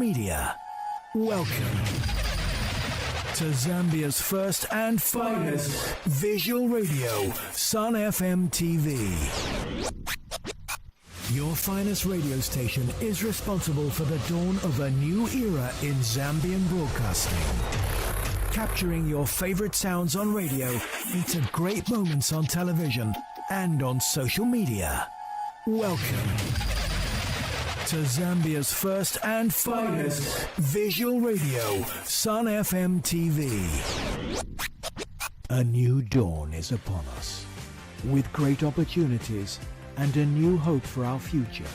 media. Welcome to Zambia's first and finest visual radio, Sun FM TV. Your finest radio station is responsible for the dawn of a new era in Zambian broadcasting. Capturing your favorite sounds on radio into great moments on television and on social media. Welcome to Zambia's first and finest visual radio, Sun FM TV. A new dawn is upon us, with great opportunities and a new hope for our future.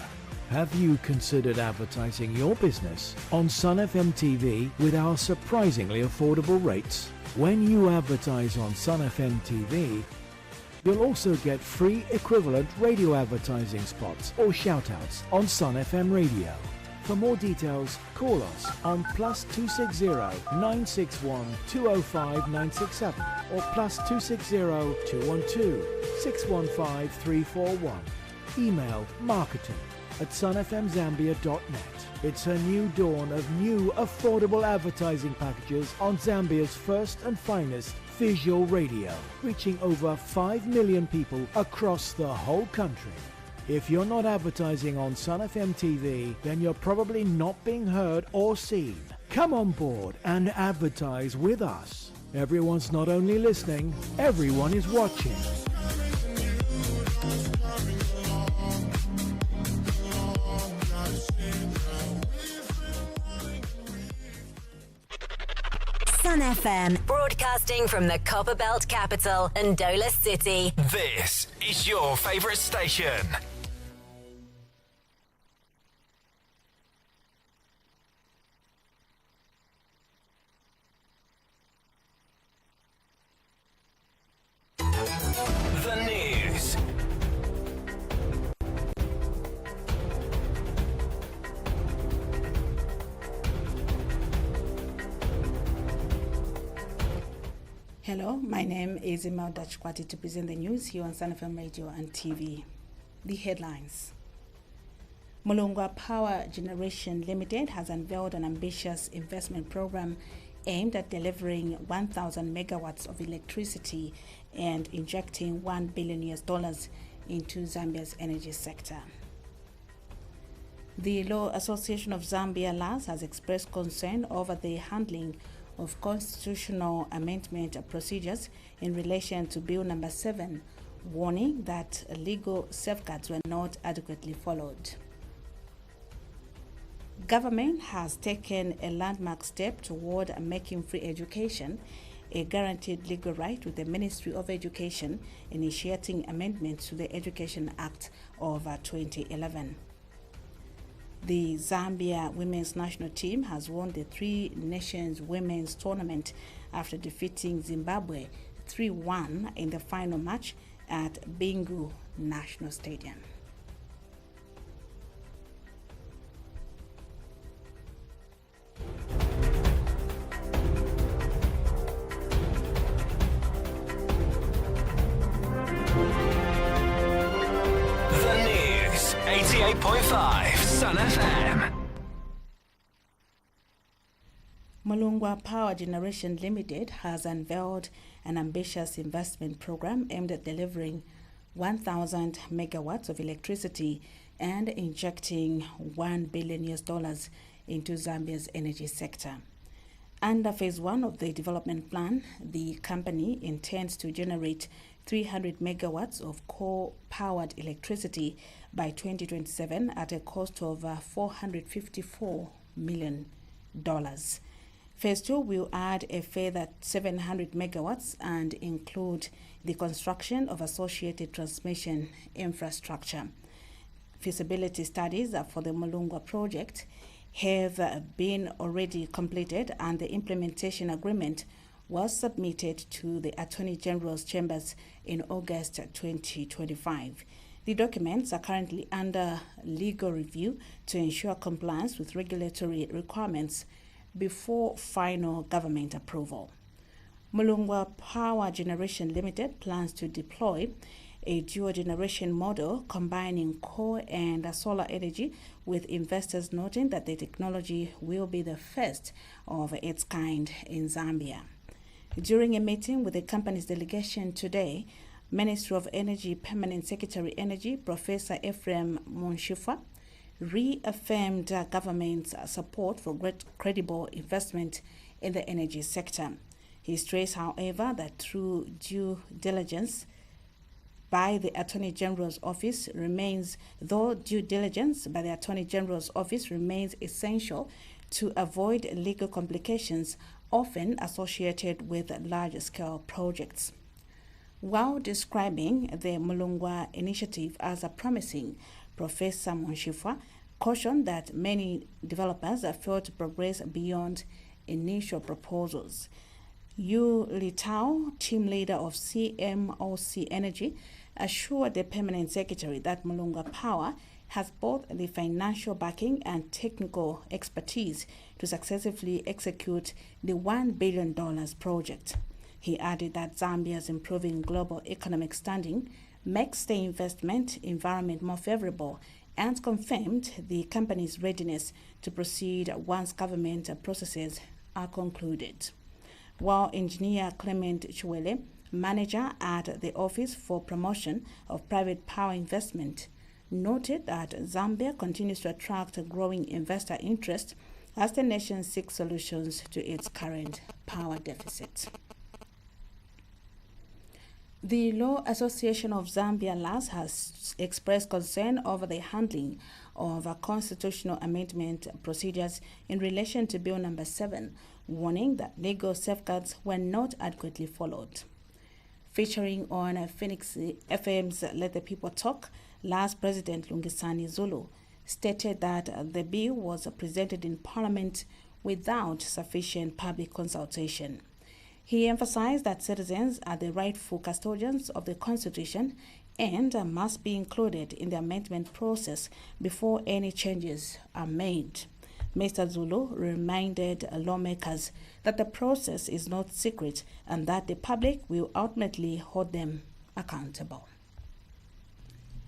Have you considered advertising your business on Sun FM TV with our surprisingly affordable rates? When you advertise on Sun FM TV, you'll also get free equivalent radio advertising spots or shoutouts on Sun FM radio. For more details, call us on +260 961 205 967 or +260 212 615 341. Email marketing@sunfmzambia.net. It's a new dawn of new affordable advertising packages on Zambia's first and finest visual radio, reaching over 5 million people across the whole country. If you're not advertising on Sun FM TV, then you're probably not being heard or seen. Come on board and advertise with us. Everyone's not only listening, everyone is watching. Sun FM, broadcasting from the Copperbelt capital, Ndola City. This is your favourite station. The news. Hello, my name is Imelda Chikwati to present the news here on Sun FM Radio and TV. The headlines. Mulungwa Power Generation Limited has unveiled an ambitious investment program aimed at delivering 1,000 megawatts of electricity and injecting $1 billion into Zambia's energy sector. The Law Association of Zambia LAS has expressed concern over the handling of constitutional amendment procedures in relation to Bill number 7, warning that legal safeguards were not adequately followed. Government has taken a landmark step toward making free education a guaranteed legal right, with the Ministry of Education initiating amendments to the Education Act of 2011. The Zambia women's national team has won the Three Nations Women's Tournament after defeating Zimbabwe 3-1 in the final match at Bingu National Stadium. The news, 88.5 Sun FM. Mulungwa Power Generation Limited has unveiled an ambitious investment program aimed at delivering 1,000 megawatts of electricity and injecting $1 billion into Zambia's energy sector. Under phase 1 of the development plan, the company intends to generate 300 megawatts of coal-powered electricity by 2027 at a cost of $454 million. Phase 2 will add a further 700 megawatts and include the construction of associated transmission infrastructure. Feasibility studies for the Mulungwa project have been already completed, and the implementation agreement was submitted to the Attorney General's chambers in August 2025. The documents are currently under legal review to ensure compliance with regulatory requirements before final government approval. Mulungwa Power Generation Limited plans to deploy a dual generation model combining coal and solar energy, with investors noting that the technology will be the first of its kind in Zambia. During a meeting with the company's delegation today, Ministry of Energy Permanent Secretary Energy, Professor Ephraim Monshifa, reaffirmed government's support for credible investment in the energy sector. He stressed, however, that through due diligence by the Attorney General's office remains essential to avoid legal complications often associated with large-scale projects. While describing the Mulungwa initiative as a promising, Professor Monshifa cautioned that many developers have failed to progress beyond initial proposals. Yu Litao, team leader of CMOC Energy, assured the permanent secretary that Mulungwa Power has both the financial backing and technical expertise to successfully execute the $1 billion project. He added that Zambia's improving global economic standing makes the investment environment more favorable and confirmed the company's readiness to proceed once government processes are concluded. While engineer Clement Chiwele, manager at the Office for Promotion of Private Power Investment, noted that Zambia continues to attract growing investor interest as the nation seeks solutions to its current power deficit. The Law Association of Zambia LAS has expressed concern over the handling of constitutional amendment procedures in relation to Bill number 7, warning that legal safeguards were not adequately followed. Featuring on Phoenix FM's Let the People Talk, LAS President Lungisani Zulu stated that the bill was presented in Parliament without sufficient public consultation. He emphasized that citizens are the rightful custodians of the Constitution and must be included in the amendment process before any changes are made. Mr. Zulu reminded lawmakers that the process is not secret and that the public will ultimately hold them accountable.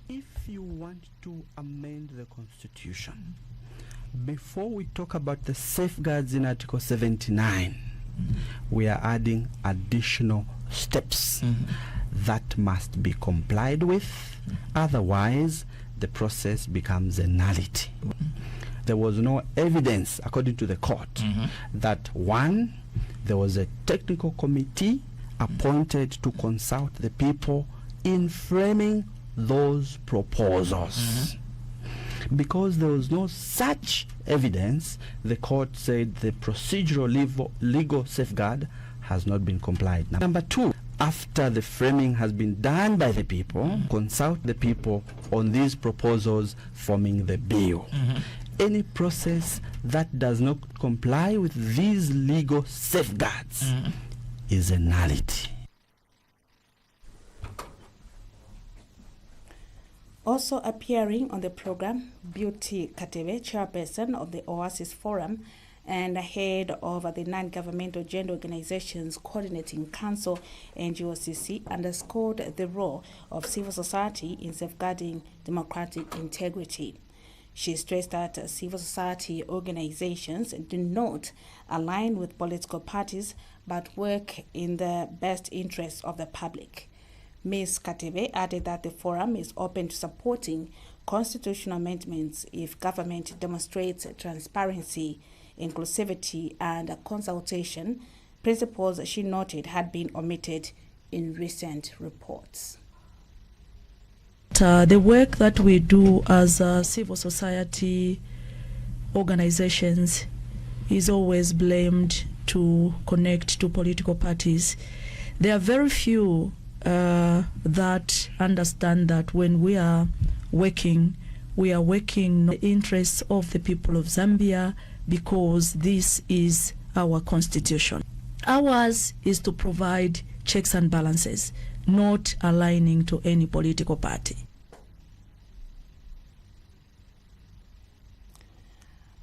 If you want to amend the Constitution, before we talk about the safeguards in Article 79, we are adding additional steps that must be complied with. Otherwise, the process becomes a nullity. There was no evidence, according to the court, that one, there was a technical committee appointed to consult the people in framing those proposals. Because there was no such evidence, the court said the procedural legal safeguard has not been complied. Number two, after the framing has been done by the people, consult the people on these proposals forming the bill. Any process that does not comply with these legal safeguards is a nullity. Also appearing on the program, Beauty Katebe, chairperson of the Oasis Forum and head of the Non-Governmental Gender Organizations Coordinating Council, NGOCC, underscored the role of civil society in safeguarding democratic integrity. She stressed that civil society organizations do not align with political parties but work in the best interests of the public. Ms. Katebe added that the forum is open to supporting constitutional amendments if government demonstrates transparency, inclusivity, and consultation, principles she noted had been omitted in recent reports. The work that we do as civil society organizations is always blamed to connect to political parties. There are very few that understand that when we are working in the interests of the people of Zambia, because this is our constitution. Ours is to provide checks and balances, not aligning to any political party.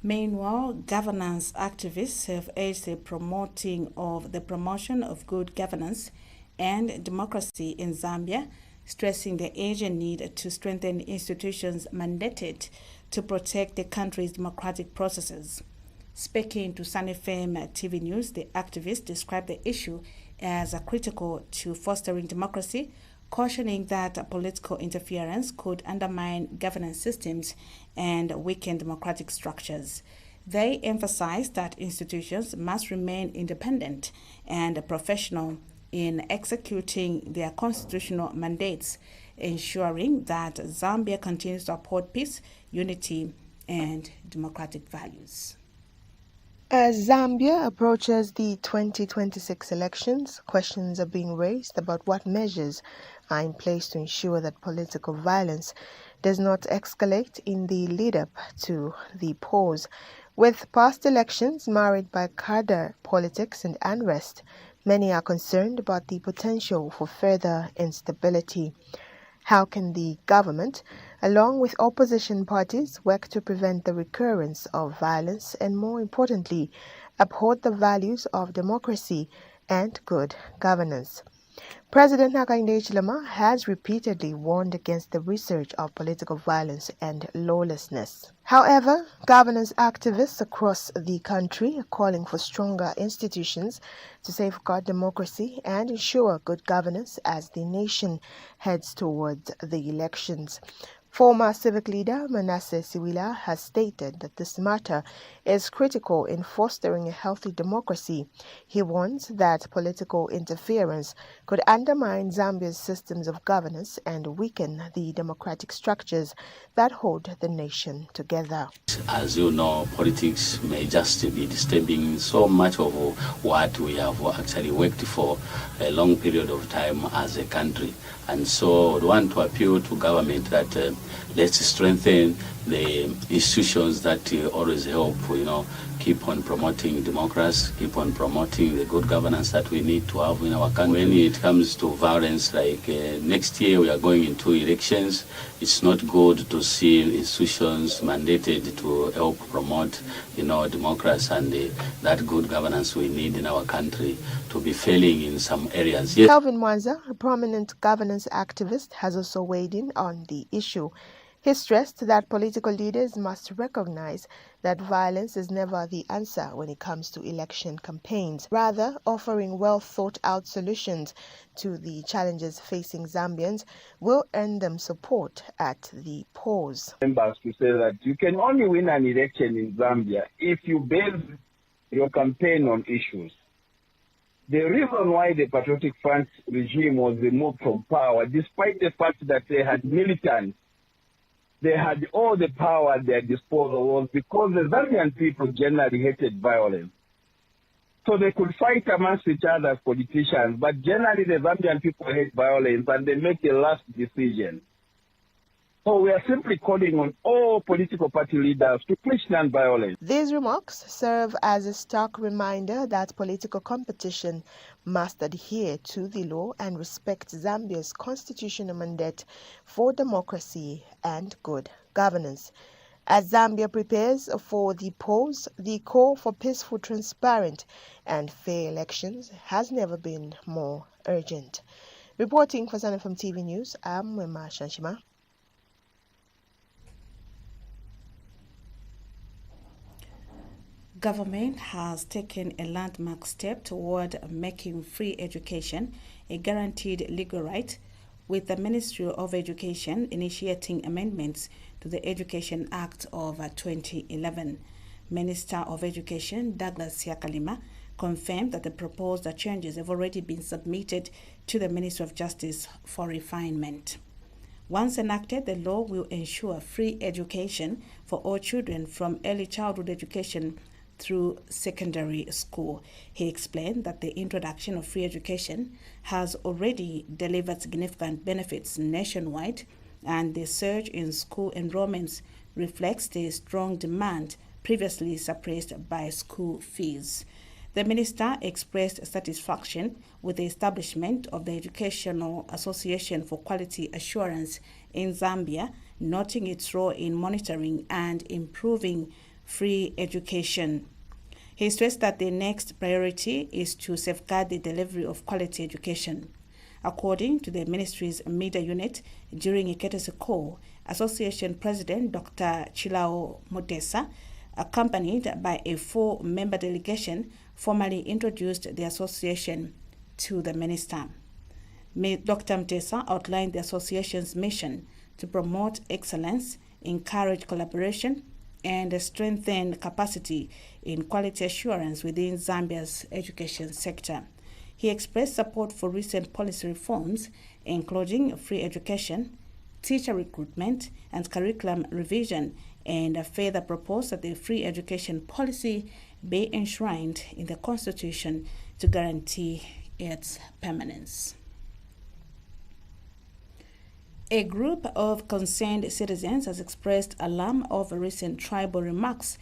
Meanwhile, governance activists have urged the promotion of good governance and democracy in Zambia stressing the urgent need to strengthen institutions mandated to protect the country's democratic processes. Speaking to Sun FM TV News, the activist described the issue as critical to fostering democracy, cautioning that political interference could undermine governance systems and weaken democratic structures. They emphasized that institutions must remain independent and professional in executing their constitutional mandates, ensuring that Zambia continues to uphold peace, unity, and democratic values. As Zambia approaches the 2026 elections, questions are being raised about what measures are in place to ensure that political violence does not escalate in the lead-up to the polls. With past elections marred by cadre politics and unrest, many are concerned about the potential for further instability. How can the government, along with opposition parties, work to prevent the recurrence of violence and, more importantly, uphold the values of democracy and good governance? President Hakainde Hichilema has repeatedly warned against the resurge of political violence and lawlessness. However, governance activists across the country are calling for stronger institutions to safeguard democracy and ensure good governance as the nation heads towards the elections. Former civic leader Manasseh Siwila has stated that this matter is critical in fostering a healthy democracy. He warns that political interference could undermine Zambia's systems of governance and weaken the democratic structures that hold the nation together. As you know, politics may just be disturbing so much of what we have actually worked for a long period of time as a country. And so I want to appeal to government that let's strengthen the institutions that always help, keep on promoting democracy, keep on promoting the good governance that we need to have in our country. When it comes to violence, like next year we are going into elections, it's not good to see institutions mandated to help promote, democracy and that good governance we need in our country to be failing in some areas. Yes. Kelvin Mwanza, a prominent governance activist, has also weighed in on the issue. He stressed that political leaders must recognize that violence is never the answer when it comes to election campaigns, rather offering well-thought-out solutions to the challenges facing Zambians will earn them support at the polls. Members to say that you can only win an election in Zambia if you base your campaign on issues. The reason why the Patriotic Front regime was removed from power, despite the fact that they had militants, they had all the power at their disposal, was because the Zambian people generally hated violence. So they could fight amongst each other as politicians, but generally the Zambian people hate violence and they make a last decision. So we are simply calling on all political party leaders to preach non-violence. These remarks serve as a stark reminder that political competition must adhere to the law and respect Zambia's constitutional mandate for democracy and good governance. As Zambia prepares for the polls, the call for peaceful, transparent, and fair elections has never been more urgent. Reporting for Sun FM TV News, I'm Wema Shanshima. Government has taken a landmark step toward making free education a guaranteed legal right, with the Ministry of Education initiating amendments to the Education Act of 2011. Minister of Education Douglas Siakalima confirmed that the proposed changes have already been submitted to the Ministry of Justice for refinement. Once enacted, the law will ensure free education for all children from early childhood education through secondary school. He explained that the introduction of free education has already delivered significant benefits nationwide, and the surge in school enrollments reflects the strong demand previously suppressed by school fees. The minister expressed satisfaction with the establishment of the Educational Association for Quality Assurance in Zambia, noting its role in monitoring and improving free education. He stressed that the next priority is to safeguard the delivery of quality education. According to the ministry's media unit, during a courtesy call, Association President Dr. Chilao Mutesa, accompanied by a 4-member delegation, formally introduced the association to the minister. Dr. Mutesa outlined the association's mission to promote excellence, encourage collaboration, and strengthen capacity in quality assurance within Zambia's education sector. He expressed support for recent policy reforms, including free education, teacher recruitment, and curriculum revision, and further proposed that the free education policy be enshrined in the Constitution to guarantee its permanence. A group of concerned citizens has expressed alarm over recent tribal remarks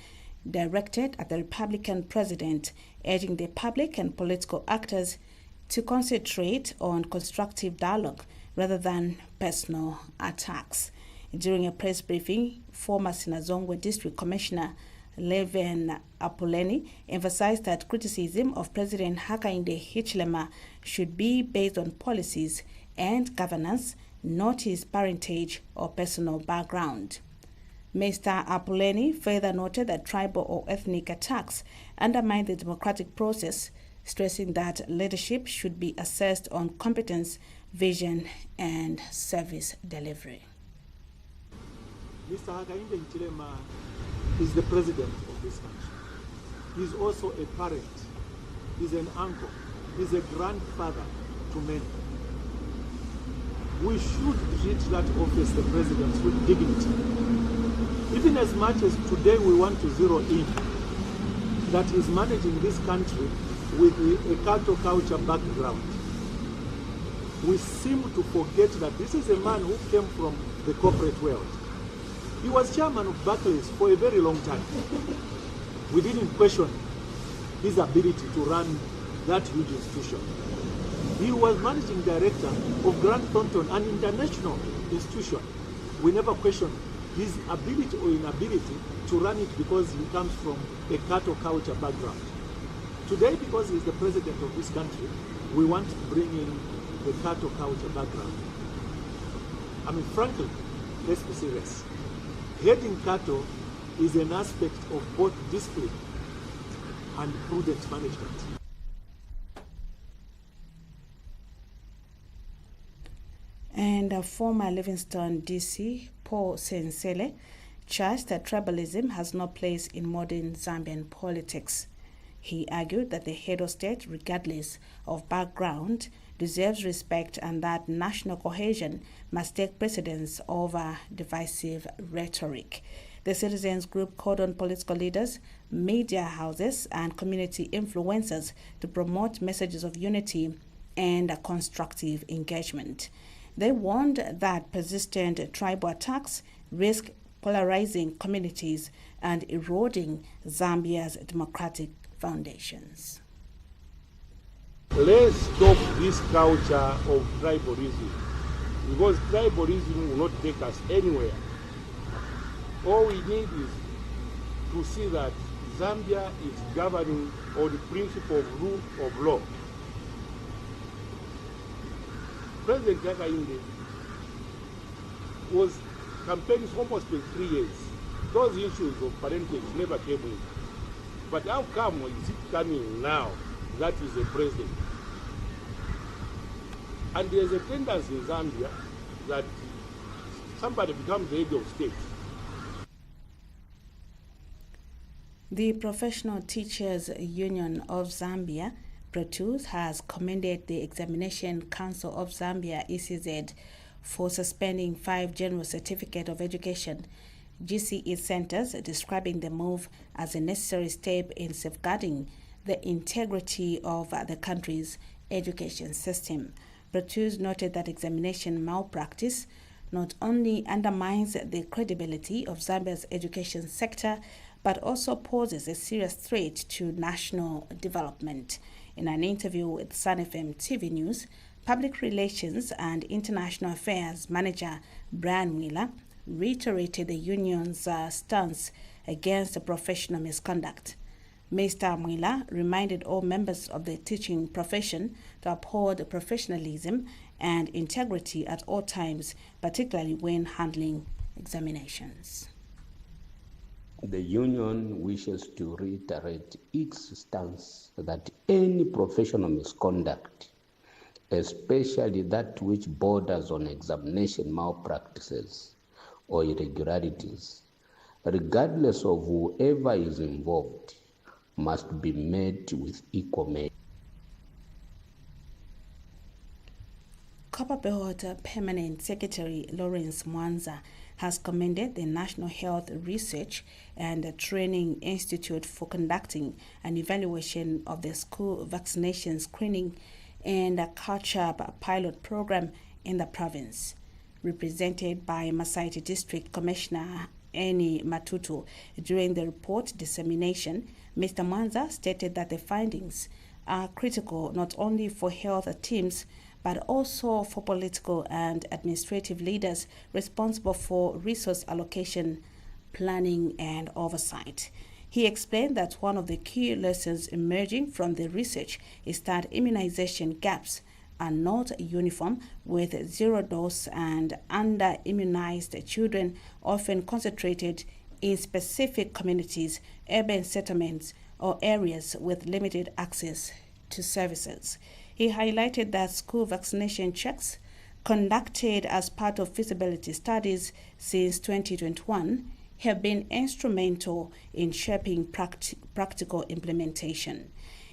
directed at the Republican president, urging the public and political actors to concentrate on constructive dialogue rather than personal attacks. During a press briefing, former Sinazongwe District Commissioner Leven Apuleni emphasized that criticism of President Hakainde Hichilema should be based on policies and governance, not his parentage or personal background. Mr. Apuleni further noted that tribal or ethnic attacks undermine the democratic process, stressing that leadership should be assessed on competence, vision, and service delivery. Mr. Hakainde Hichilema is the president of this country. He's also a parent, he's an uncle, he's a grandfather to many. We should treat that office, the president, with dignity. Even as much as today we want to zero in that he's managing this country with a culture background, we seem to forget that this is a man who came from the corporate world. He was chairman of Barclays for a very long time. We didn't question his ability to run that huge institution. He was managing director of Grant Thornton, an international institution. We never questioned his ability or inability to run it because he comes from a culture background. Today, because he's the president of this country, we want to bring in the culture background. I mean, frankly, let's be serious. Heading cattle is an aspect of both discipline and prudent management. And former Livingston DC, Paul Sensele, charged that tribalism has no place in modern Zambian politics. He argued that the head of state, regardless of background, deserves respect and that national cohesion must take precedence over divisive rhetoric. The citizens group called on political leaders, media houses, and community influencers to promote messages of unity and constructive engagement. They warned that persistent tribal attacks risk polarizing communities and eroding Zambia's democratic foundations. Let's stop this culture of tribalism, because tribalism will not take us anywhere. All we need is to see that Zambia is governing on the principle of rule of law. President Hakainde was campaigning almost for 3 years. Those issues of parentage never came in. But how come is it coming now that is the president? And there's a tendency in Zambia that somebody becomes the head of state. The Professional Teachers Union of Zambia, PROTUS, has commended the Examination Council of Zambia, ECZ, for suspending 5 General Certificate of Education GCE centers, describing the move as a necessary step in safeguarding the integrity of the country's education system. PROTUS noted that examination malpractice not only undermines the credibility of Zambia's education sector, but also poses a serious threat to national development. In an interview with Sun FM TV News, Public Relations and International Affairs Manager Brian Wheeler reiterated the union's stance against professional misconduct. Mr. Mwila reminded all members of the teaching profession to uphold professionalism and integrity at all times, particularly when handling examinations. The union wishes to reiterate its stance that any professional misconduct, especially that which borders on examination malpractices or irregularities, regardless of whoever is involved, must be met with equal measure. Copperbelt Permanent Secretary Lawrence Mwanza has commended the National Health Research and Training Institute for conducting an evaluation of the school vaccination screening and a catch-up pilot program in the province. Represented by Masaiti District Commissioner Eni Matutu during the report dissemination, Mr. Mwanza stated that the findings are critical not only for health teams but also for political and administrative leaders responsible for resource allocation, planning, and oversight. He explained that one of the key lessons emerging from the research is that immunization gaps are not uniform, with zero-dose and under-immunized children often concentrated in specific communities, urban settlements, or areas with limited access to services. He highlighted that school vaccination checks conducted as part of feasibility studies since 2021 have been instrumental in shaping practical implementation.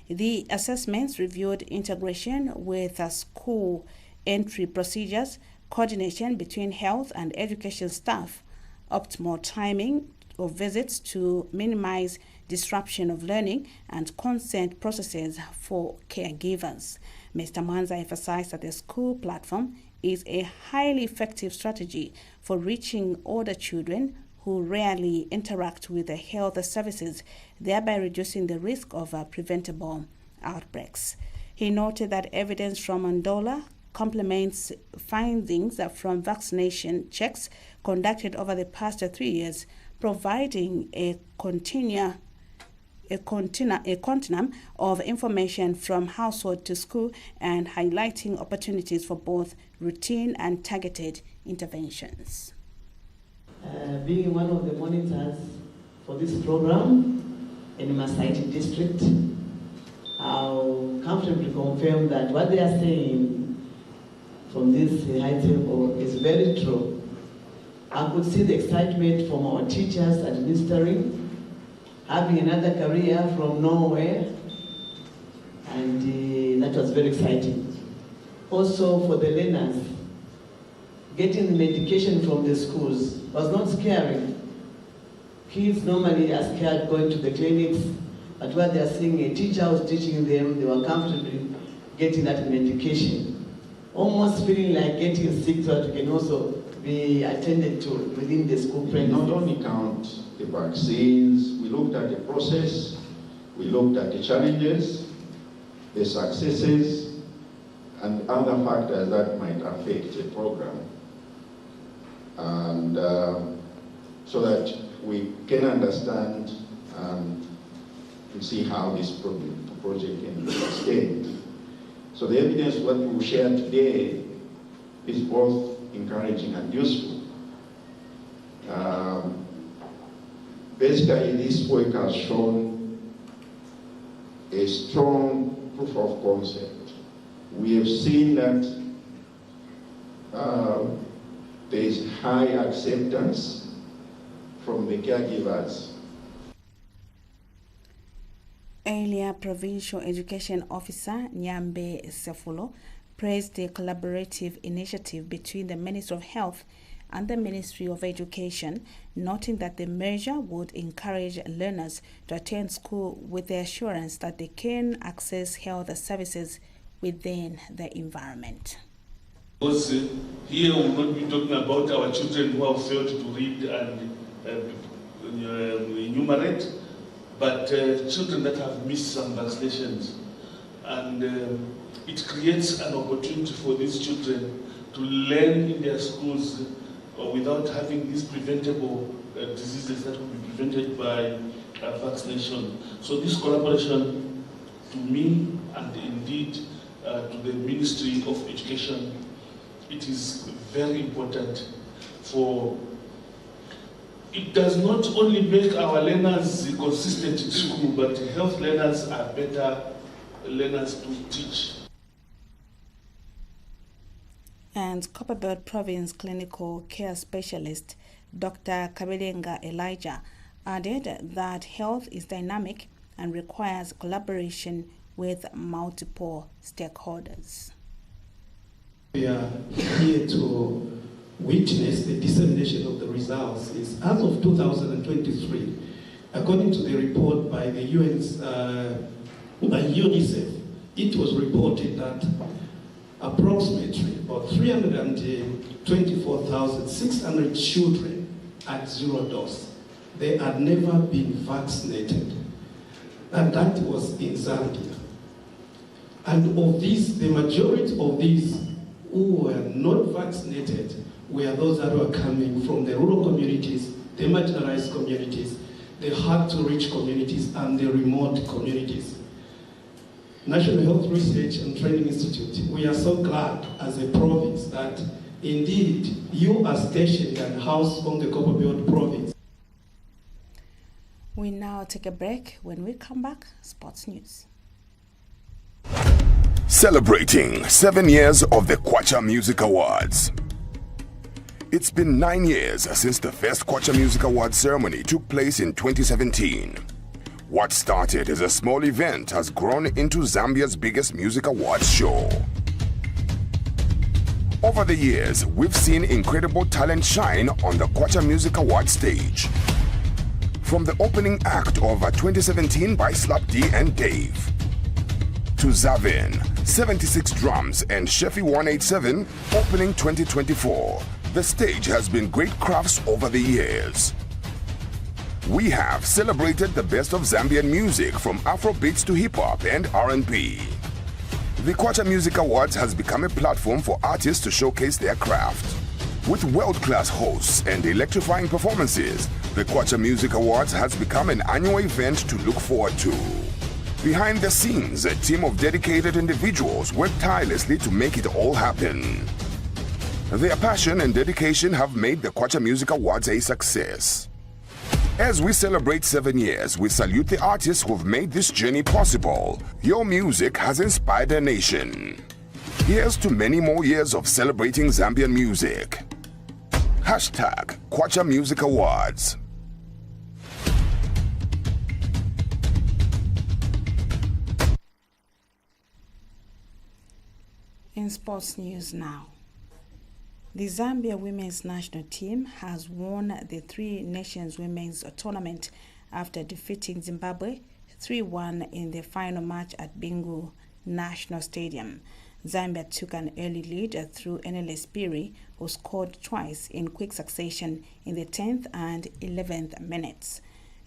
The assessments reviewed integration with school entry procedures, coordination between health and education staff, optimal timing of visits to minimize disruption of learning, and consent processes for caregivers. Mr. Mwanza emphasized that the school platform is a highly effective strategy for reaching older children who rarely interact with the health services, thereby reducing the risk of preventable outbreaks. He noted that evidence from Andola complements findings from vaccination checks conducted over the past 3 years, providing a continuum of information from household to school and highlighting opportunities for both routine and targeted interventions. Being one of the monitors for this program in Masaiti district, I'll comfortably confirm that what they are saying from this high table is very true. I could see the excitement from our teachers administering, having another career from nowhere, and that was very exciting. Also for the learners, getting the medication from the schools was not scary. Kids normally are scared going to the clinics, but what they are seeing, a teacher was teaching them, they were comfortably getting that medication. Almost feeling like getting sick so that you can also be attended to within the school premises. Not only count the vaccines, we looked at the process, we looked at the challenges, the successes, and other factors that might affect the program. And so that we can understand and see how this project can be sustained. So the evidence what we will share today is both encouraging and useful. Basically, this work has shown a strong proof of concept. We have seen that there is high acceptance from the caregivers. Earlier, Provincial Education Officer Nyambe Sefulo praised the collaborative initiative between the Ministry of Health and the Ministry of Education, noting that the measure would encourage learners to attend school with the assurance that they can access health services within the environment. Because here we'll not be talking about our children who have failed to read and enumerate, but children that have missed some vaccinations. And it creates an opportunity for these children to learn in their schools without having these preventable diseases that will be prevented by vaccination. So this collaboration, to me, and indeed to the Ministry of Education, it is very important. For it does not only make our learners consistent in school, but health learners are better learners to teach. And Copperbelt Province Clinical Care Specialist Dr. Kabelenga Elijah added that health is dynamic and requires collaboration with multiple stakeholders. We are here to witness the dissemination of the results. Is as of 2023, according to the report by the by UNICEF, it was reported that approximately about 324,600 children at 0 dose. They had never been vaccinated, and that was in Zambia. And of these, the majority of these who were not vaccinated were those that were coming from the rural communities, the marginalized communities, the hard-to-reach communities, and the remote communities. National Health Research and Training Institute, we are so glad as a province that indeed you are stationed and housed on the Copperbelt province. We now take a break. When we come back, sports news. Celebrating 7 years of the Kwacha Music Awards. It's been 9 years since the first Kwacha Music Awards ceremony took place in 2017. What started as a small event has grown into Zambia's biggest music awards show. Over the years, we've seen incredible talent shine on the Kwacha Music Awards stage. From the opening act of 2017 by Slap D and Dave, to Zavin, 76 Drums and Sheffy 187 opening 2024, the stage has been great crafts over the years. We have celebrated the best of Zambian music from Afrobeats to hip-hop and R&B. The Kwacha Music Awards has become a platform for artists to showcase their craft. With world-class hosts and electrifying performances, the Kwacha Music Awards has become an annual event to look forward to. Behind the scenes, a team of dedicated individuals work tirelessly to make it all happen. Their passion and dedication have made the Kwacha Music Awards a success. As we celebrate 7 years, we salute the artists who've made this journey possible. Your music has inspired a nation. Here's to many more years of celebrating Zambian music. Hashtag Kwacha Music Awards. In sports news now. The Zambia women's national team has won the Three Nations Women's Tournament after defeating Zimbabwe 3-1 in the final match at Bingu National Stadium. Zambia took an early lead through Enele Spiri, who scored twice in quick succession in the 10th and 11th minutes.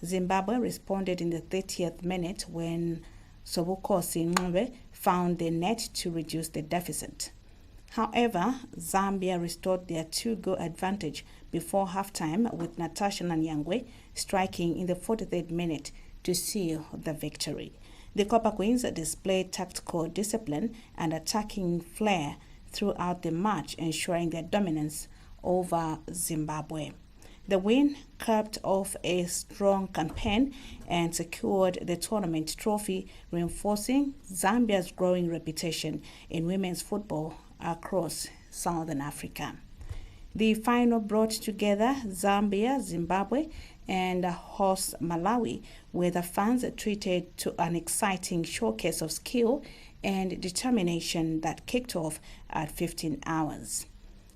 Zimbabwe responded in the 30th minute when Sobukosi Ngube found the net to reduce the deficit. However, Zambia restored their 2-goal advantage before halftime with Natasha Nanyangwe striking in the 43rd minute to seal the victory. The Copper Queens displayed tactical discipline and attacking flair throughout the match, ensuring their dominance over Zimbabwe. The win capped off a strong campaign and secured the tournament trophy, reinforcing Zambia's growing reputation in women's football across Southern Africa. The final brought together Zambia, Zimbabwe, and host Malawi, where the fans treated to an exciting showcase of skill and determination that kicked off at 15 hours.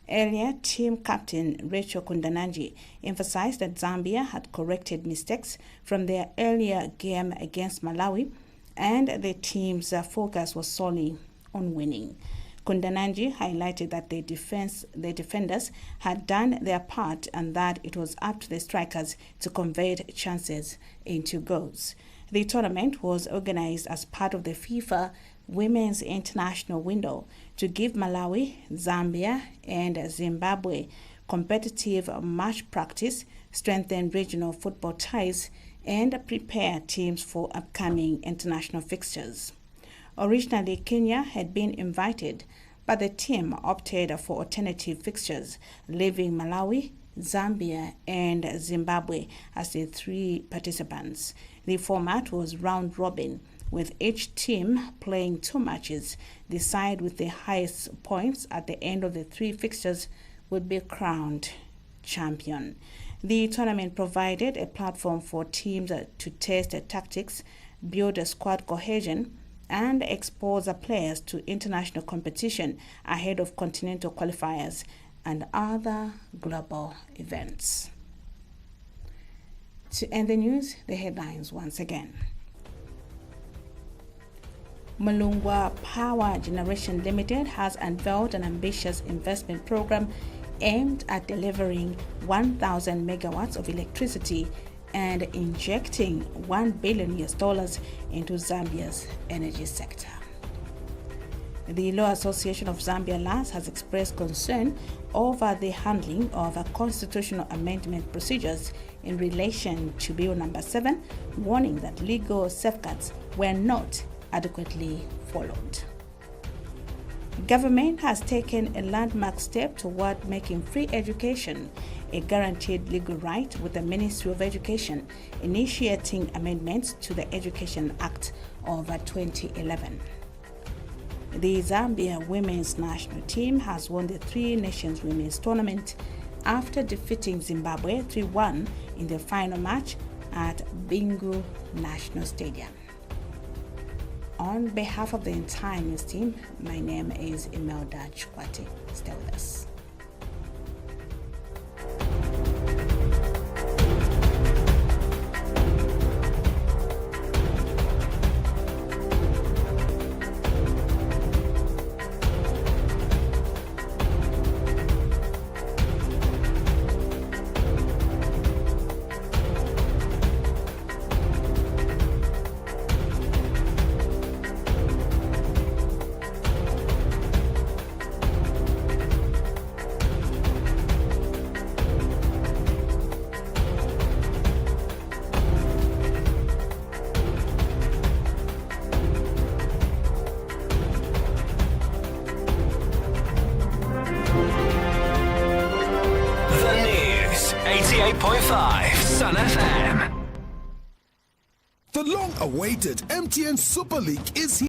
Earlier, team captain Rachel Kundananji emphasized that Zambia had corrected mistakes from their earlier game against Malawi, and the team's focus was solely on winning. Kundananji highlighted that the defenders had done their part and that it was up to the strikers to convert chances into goals. The tournament was organized as part of the FIFA Women's International Window to give Malawi, Zambia, and Zimbabwe competitive match practice, strengthen regional football ties, and prepare teams for upcoming international fixtures. Originally, Kenya had been invited, but the team opted for alternative fixtures, leaving Malawi, Zambia and Zimbabwe as the 3 participants. The format was round robin, with each team playing 2 matches. The side with the highest points at the end of the 3 fixtures would be crowned champion. The tournament provided a platform for teams to test tactics, build squad cohesion, and expose players to international competition ahead of continental qualifiers and other global events. To end the news, the headlines once again. Malungwa Power Generation Limited has unveiled an ambitious investment program aimed at delivering 1,000 megawatts of electricity and injecting $1 billion into Zambia's energy sector. The Law Association of Zambia LAS has expressed concern over the handling of constitutional amendment procedures in relation to Bill number 7, warning that legal safeguards were not adequately followed. Government has taken a landmark step toward making free education a guaranteed legal right, with the Ministry of Education initiating amendments to the Education Act of 2011. The Zambia women's national team has won the 3 Nations Women's Tournament after defeating Zimbabwe 3-1 in the final match at Bingu National Stadium. On behalf of the entire news team, my name is Imelda Chukwati. Stay with us. The News, 88.5 Sun FM. The long-awaited MTN Super League is here.